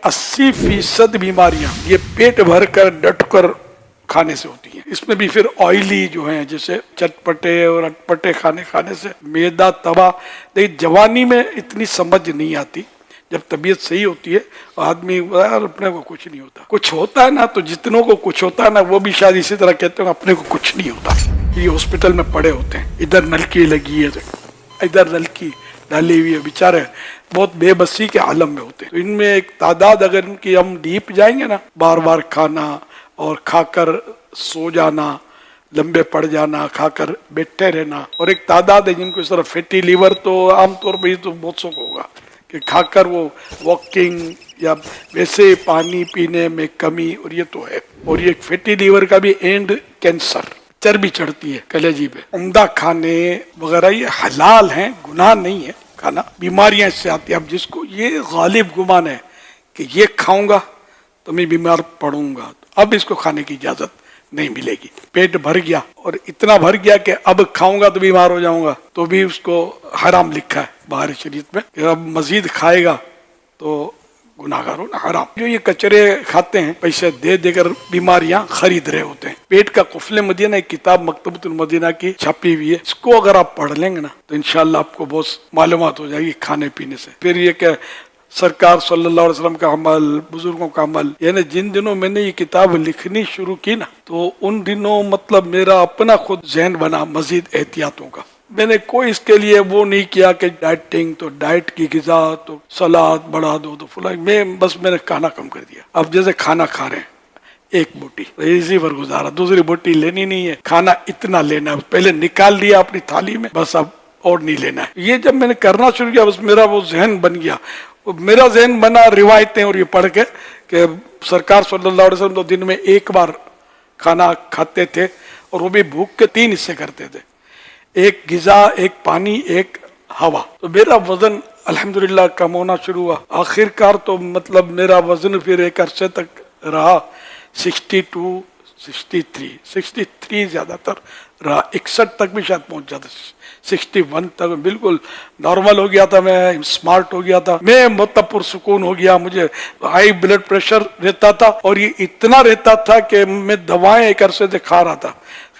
80% बीमारियां ये पेट भर कर डट कर खाने से होती हैं। इसमें भी फिर ऑयली जो हैं, जैसे चटपटे और अटपटे खाने से मैदा तवा। देखिए जवानी में इतनी समझ नहीं आती, जब तबीयत सही होती है आदमी यार अपने को कुछ नहीं होता, कुछ होता है ना, तो जितनों को कुछ होता है ना वो भी शायद इसी तरह कहते हैं अपने को कुछ नहीं होता। ये हॉस्पिटल में पड़े होते हैं, इधर नलकी लगी है, इधर नलकी डाली हुई है, बेचारे बहुत बेबसी के आलम में होते हैं। तो इनमें एक तादाद अगर इनकी हम डीप जाएंगे ना, बार बार खाना और खाकर सो जाना, लंबे पड़ जाना, खाकर बैठे रहना, और एक तादाद है जिनको इस तरह फैटी लीवर, तो आमतौर पर तो बहुत शौक होगा कि खाकर वो वॉकिंग या वैसे पानी पीने में कमी, और ये तो है। और ये फैटी लीवर का भी एंड कैंसर, चर्बी चढ़ती है कलेजी पे। उम्दा खाने वगैरह ये हलाल हैं, गुनाह नहीं है खाना, बीमारियां इससे आती है। अब जिसको ये गालिब गुमान है कि ये खाऊंगा तो मैं बीमार पड़ूंगा, तो अब इसको खाने की इजाजत नहीं मिलेगी। पेट भर गया और इतना भर गया कि अब खाऊंगा तो बीमार हो जाऊंगा, तो भी उसको हराम लिखा है बाहर शरीयत में कि अब मजीद खाएगा तो गुनाहगार हो ना, हराम। जो ये कचरे खाते हैं, पैसे दे देकर बीमारियां खरीद रहे होते हैं। पेट का कुफले मदीना एक किताब मकतबतुल मदीना की छपी हुई है, इसको अगर आप पढ़ लेंगे ना तो इंशाल्लाह आपको बहुत मालूमात हो जाएगी खाने पीने से। फिर ये क्या सरकार सल्लल्लाहु अलैहि वसल्लम का अमल, बुजुर्गों का अमल, यानी जिन दिनों मैंने ये किताब लिखनी शुरू की ना, तो उन दिनों मतलब मेरा अपना खुद जहन बना मजीद एहतियातों का। मैंने कोई इसके लिए वो नहीं किया कि डाइटिंग, तो डाइट की ग़िज़ा, तो सलाद बढ़ा दो, तो फुला, मैंने खाना कम कर दिया। अब जैसे खाना खा रहे हैं, एक बोटी इसी पर गुजारा, दूसरी बोटी लेनी नहीं है, खाना इतना लेना है, पहले निकाल लिया अपनी थाली में, बस अब और नहीं लेना है। ये जब मैंने करना शुरू किया, बस मेरा वो जहन बन गया। मेरा जहन बना रिवायतें और ये पढ़ के कि सरकार सल्लल्लाहु अलैहि वसल्लम तो दिन में एक बार खाना खाते थे, और वो भी भूख के 3 हिस्से करते थे, एक ग़िज़ा, एक पानी, एक हवा। तो मेरा वजन अल्हम्दुलिल्लाह कम होना शुरू हुआ। आखिरकार तो मतलब मेरा वजन फिर एक अरसे तक रहा 62, 63 ज्यादातर रहा, 61 तक भी शायद पहुंच जाता, 61 तक बिल्कुल नॉर्मल हो गया था। मैं स्मार्ट हो गया था, मैं मतलब पुरसुकून हो गया। मुझे हाई ब्लड प्रेशर रहता था, और ये इतना रहता था कि मैं दवाएं एक अरसे से खा रहा था,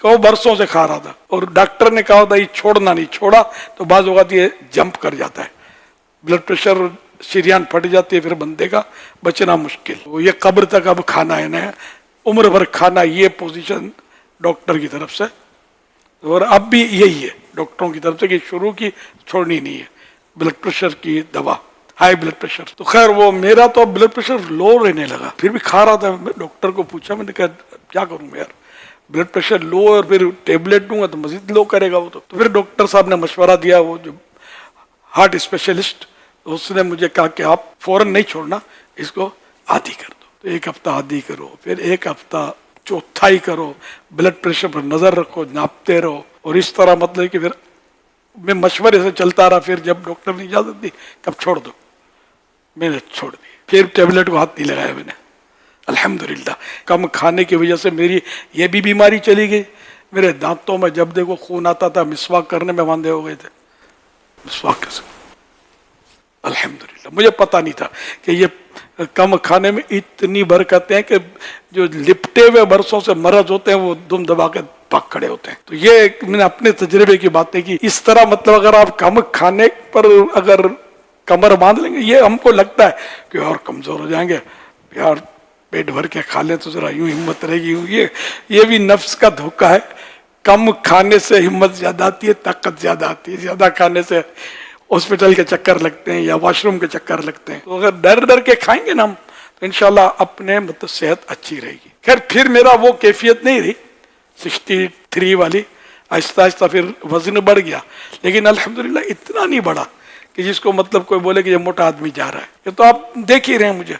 वो बरसों से खा रहा था, और डॉक्टर ने कहा था ये छोड़ना नहीं, छोड़ा तो बाज़ औक़ात ये जंप कर जाता है, ब्लड प्रेशर शरीयान फट जाती है, फिर बंदे का बचना मुश्किल। वो ये कब्र तक अब खाना है ना, उम्र भर खाना, ये पोजीशन डॉक्टर की तरफ से, और अब भी यही है डॉक्टरों की तरफ से कि शुरू की छोड़नी नहीं है, ब्लड प्रेशर की दवा, हाई ब्लड प्रेशर। तो खैर वो मेरा तो ब्लड प्रेशर लो रहने लगा, फिर भी खा रहा था। मैं डॉक्टर को पूछा, मैंने कहा क्या करूँ यार, ब्लड प्रेशर लो और फिर टेबलेट दूंगा तो मजीद लो करेगा वो। तो फिर डॉक्टर साहब ने मशवरा दिया, वो जो हार्ट स्पेशलिस्ट, उसने मुझे कहा कि आप फौरन नहीं छोड़ना, इसको आधी कर दो। तो 1 हफ्ता आधी करो, फिर 1 हफ्ता चौथाई करो, ब्लड प्रेशर पर नजर रखो, नापते रहो, और इस तरह मतलब कि फिर मैं मशवरे से चलता रहा। फिर जब डॉक्टर ने इजाजत दी कब छोड़ दो, मैंने छोड़ दी, फिर टेबलेट को हाथ नहीं लगाया मैंने। अल्हम्दुलिल्लाह कम खाने की वजह से मेरी ये भी बीमारी चली गई। मेरे दांतों में जब देखो खून आता था, मिसवाक करने में वांदे हो गए थे, मिसवाक कैसे। अल्हम्दुलिल्लाह मुझे पता नहीं था कि ये कम खाने में इतनी बरकतें हैं कि जो लिपटे हुए बरसों से मरज होते हैं वो दुम दबा के पक खड़े होते हैं। तो ये मैंने अपने तजर्बे की बातें की। इस तरह मतलब अगर आप कम खाने पर अगर कमर बांध लेंगे, ये हमको लगता है कि और कमजोर हो जाएंगे यार, पेट भर के खा ले तो जरा यूं हिम्मत रहेगी। ये भी नफ्स का धोखा है। कम खाने से हिम्मत ज्यादा आती है, ताकत ज्यादा आती है। ज्यादा खाने से हॉस्पिटल के चक्कर लगते हैं या वॉशरूम के चक्कर लगते हैं। तो अगर डर डर के खाएंगे ना हम, तो इंशाल्लाह अपने मतलब सेहत अच्छी रहेगी। खैर फिर मेरा वो कैफियत नहीं रही 63 वाली, आहिस्ता आहिस्ता फिर वजन बढ़ गया, लेकिन अल्हम्दुलिल्लाह इतना नहीं बढ़ा कि जिसको मतलब कोई बोले कि ये मोटा आदमी जा रहा है। ये तो आप देख ही रहे हैं मुझे।